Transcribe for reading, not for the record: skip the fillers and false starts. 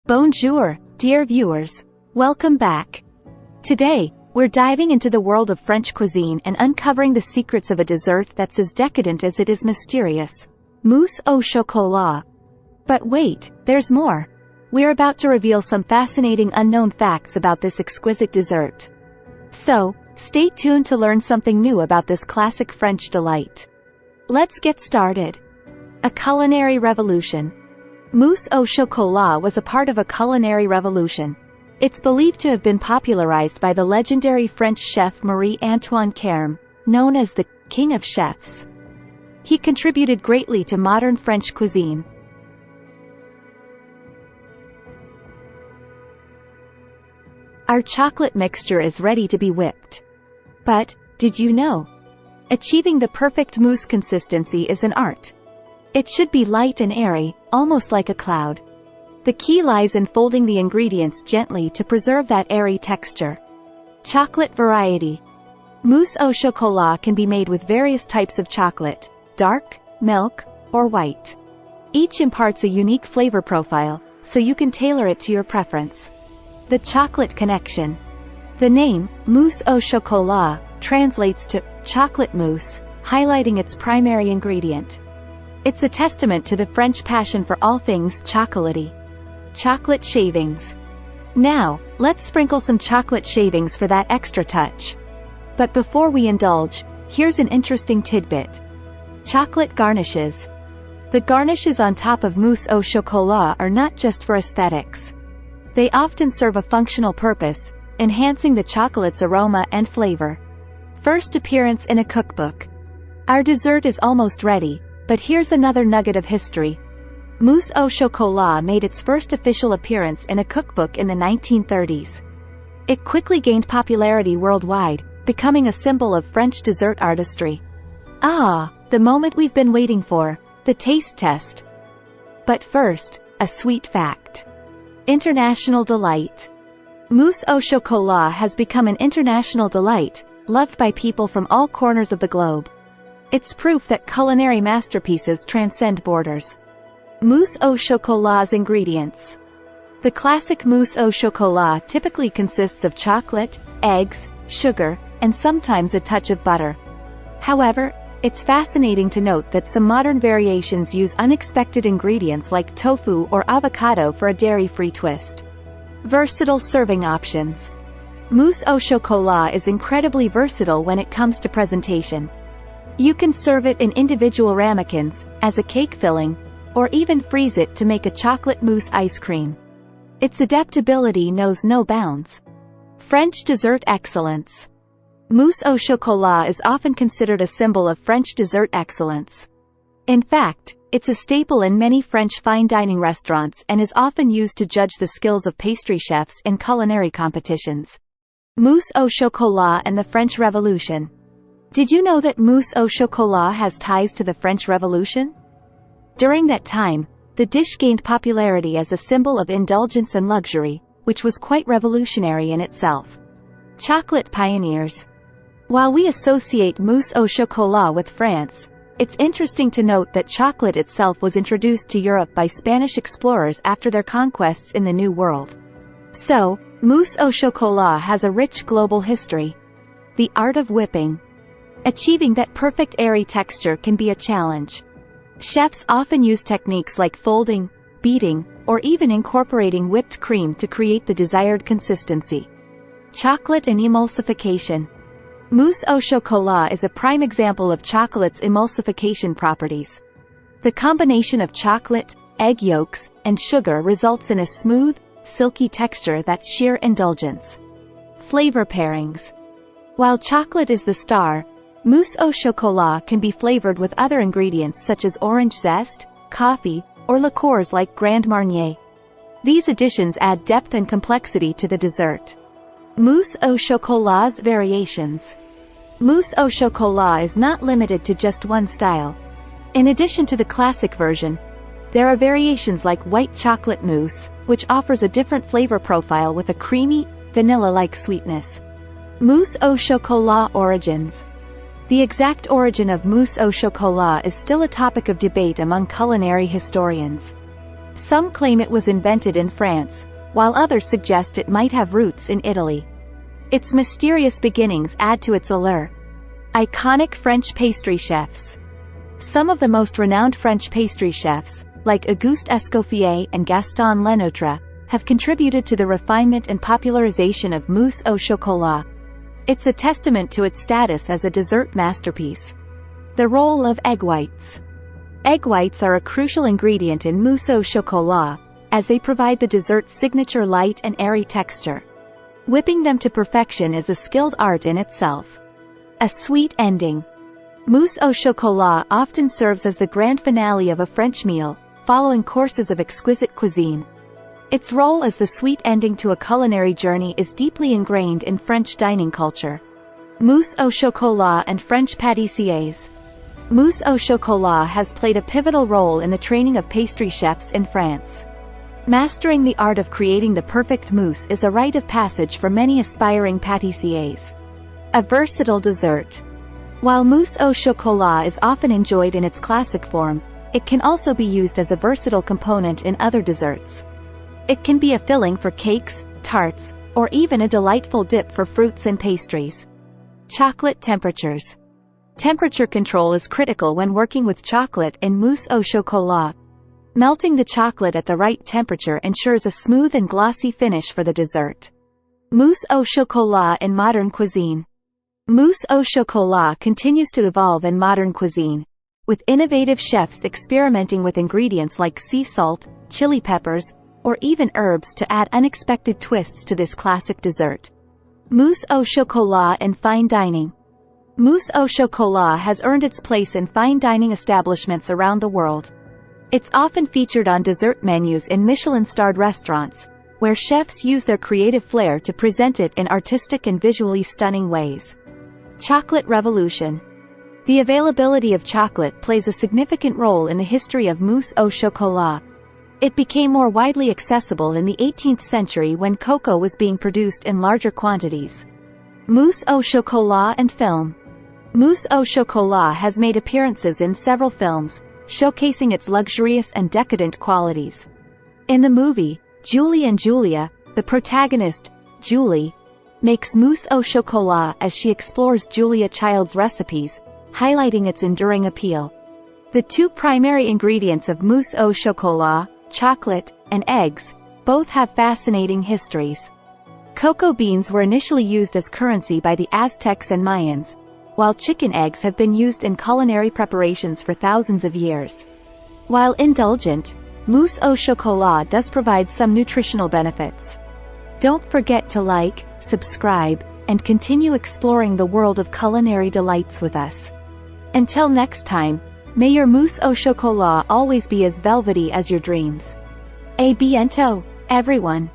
Bonjour, dear viewers. Welcome back. Today, we're diving into the world of French cuisine and uncovering the secrets of a dessert that's as decadent as it is mysterious. Mousse au chocolat. But wait, there's more. We're about to reveal some fascinating unknown facts about this exquisite dessert. So, stay tuned to learn something new about this classic French delight. Let's get started. A culinary revolution. Mousse au chocolat was a part of a culinary revolution. It's believed to have been popularized by the legendary French chef Marie-Antoine Carême, known as the King of Chefs. He contributed greatly to modern French cuisine. Our chocolate mixture is ready to be whipped. But, did you know? Achieving the perfect mousse consistency is an art. It should be light and airy, almost like a cloud. The key lies in folding the ingredients gently to preserve that airy texture. Chocolate variety. Mousse au chocolat can be made with various types of chocolate, dark, milk, or white. Each imparts a unique flavor profile, so you can tailor it to your preference. The chocolate connection. The name, mousse au chocolat, translates to chocolate mousse, highlighting its primary ingredient. It's a testament to the French passion for all things chocolatey. Chocolate shavings. Now, let's sprinkle some chocolate shavings for that extra touch. But before we indulge, here's an interesting tidbit. Chocolate garnishes. The garnishes on top of mousse au chocolat are not just for aesthetics. They often serve a functional purpose, enhancing the chocolate's aroma and flavor. First appearance in a cookbook. Our dessert is almost ready. But here's another nugget of history. Mousse au chocolat made its first official appearance in a cookbook in the 1930s. It quickly gained popularity worldwide, becoming a symbol of French dessert artistry. Ah, the moment we've been waiting for, the taste test. But first, a sweet fact. International delight. Mousse au chocolat has become an international delight, loved by people from all corners of the globe. It's proof that culinary masterpieces transcend borders. Mousse au chocolat's ingredients. The classic mousse au chocolat typically consists of chocolate, eggs, sugar, and sometimes a touch of butter. However, it's fascinating to note that some modern variations use unexpected ingredients like tofu or avocado for a dairy-free twist. Versatile serving options. Mousse au chocolat is incredibly versatile when it comes to presentation. You can serve it in individual ramekins, as a cake filling, or even freeze it to make a chocolate mousse ice cream. Its adaptability knows no bounds. French dessert excellence. Mousse au chocolat is often considered a symbol of French dessert excellence. In fact, it's a staple in many French fine dining restaurants and is often used to judge the skills of pastry chefs in culinary competitions. Mousse au chocolat and the French Revolution. Did you know that mousse au chocolat has ties to the French Revolution? During that time, the dish gained popularity as a symbol of indulgence and luxury, which was quite revolutionary in itself. Chocolate pioneers. While we associate mousse au chocolat with France, it's interesting to note that chocolate itself was introduced to Europe by Spanish explorers after their conquests in the New World. So, mousse au chocolat has a rich global history. The art of whipping. Achieving that perfect airy texture can be a challenge. Chefs often use techniques like folding, beating, or even incorporating whipped cream to create the desired consistency. Chocolate and emulsification. Mousse au chocolat is a prime example of chocolate's emulsification properties. The combination of chocolate, egg yolks, and sugar results in a smooth, silky texture that's sheer indulgence. Flavor pairings. While chocolate is the star, mousse au chocolat can be flavored with other ingredients such as orange zest, coffee, or liqueurs like Grand Marnier. These additions add depth and complexity to the dessert. Mousse au chocolat's variations. Mousse au chocolat is not limited to just one style. In addition to the classic version, there are variations like white chocolate mousse, which offers a different flavor profile with a creamy, vanilla-like sweetness. Mousse au chocolat origins. The exact origin of mousse au chocolat is still a topic of debate among culinary historians. Some claim it was invented in France, while others suggest it might have roots in Italy. Its mysterious beginnings add to its allure. Iconic French pastry chefs. Some of the most renowned French pastry chefs, like Auguste Escoffier and Gaston Lenotre, have contributed to the refinement and popularization of mousse au chocolat. It's a testament to its status as a dessert masterpiece. The role of egg whites. Egg whites are a crucial ingredient in mousse au chocolat, as they provide the dessert's signature light and airy texture. Whipping them to perfection is a skilled art in itself. A sweet ending. Mousse au chocolat often serves as the grand finale of a French meal, following courses of exquisite cuisine. Its role as the sweet ending to a culinary journey is deeply ingrained in French dining culture. Mousse au chocolat and French pâtissiers. Mousse au chocolat has played a pivotal role in the training of pastry chefs in France. Mastering the art of creating the perfect mousse is a rite of passage for many aspiring pâtissiers. A versatile dessert. While mousse au chocolat is often enjoyed in its classic form, it can also be used as a versatile component in other desserts. It can be a filling for cakes, tarts, or even a delightful dip for fruits and pastries. Chocolate temperatures. Temperature control is critical when working with chocolate in mousse au chocolat. Melting the chocolate at the right temperature ensures a smooth and glossy finish for the dessert. Mousse au chocolat in modern cuisine. Mousse au chocolat continues to evolve in modern cuisine, with innovative chefs experimenting with ingredients like sea salt, chili peppers, or even herbs to add unexpected twists to this classic dessert. Mousse au chocolat in fine dining. Mousse au chocolat has earned its place in fine dining establishments around the world. It's often featured on dessert menus in Michelin-starred restaurants, where chefs use their creative flair to present it in artistic and visually stunning ways. Chocolate revolution. The availability of chocolate plays a significant role in the history of mousse au chocolat. It became more widely accessible in the 18th century when cocoa was being produced in larger quantities. Mousse au chocolat and film. Mousse au chocolat has made appearances in several films, showcasing its luxurious and decadent qualities. In the movie, Julie and Julia, the protagonist, Julie, makes mousse au chocolat as she explores Julia Child's recipes, highlighting its enduring appeal. The two primary ingredients of mousse au chocolat, chocolate, and eggs, both have fascinating histories. Cocoa beans were initially used as currency by the Aztecs and Mayans, while chicken eggs have been used in culinary preparations for thousands of years. While indulgent, mousse au chocolat does provide some nutritional benefits. Don't forget to like, subscribe, and continue exploring the world of culinary delights with us. Until next time, may your mousse au chocolat always be as velvety as your dreams. A bientôt, everyone.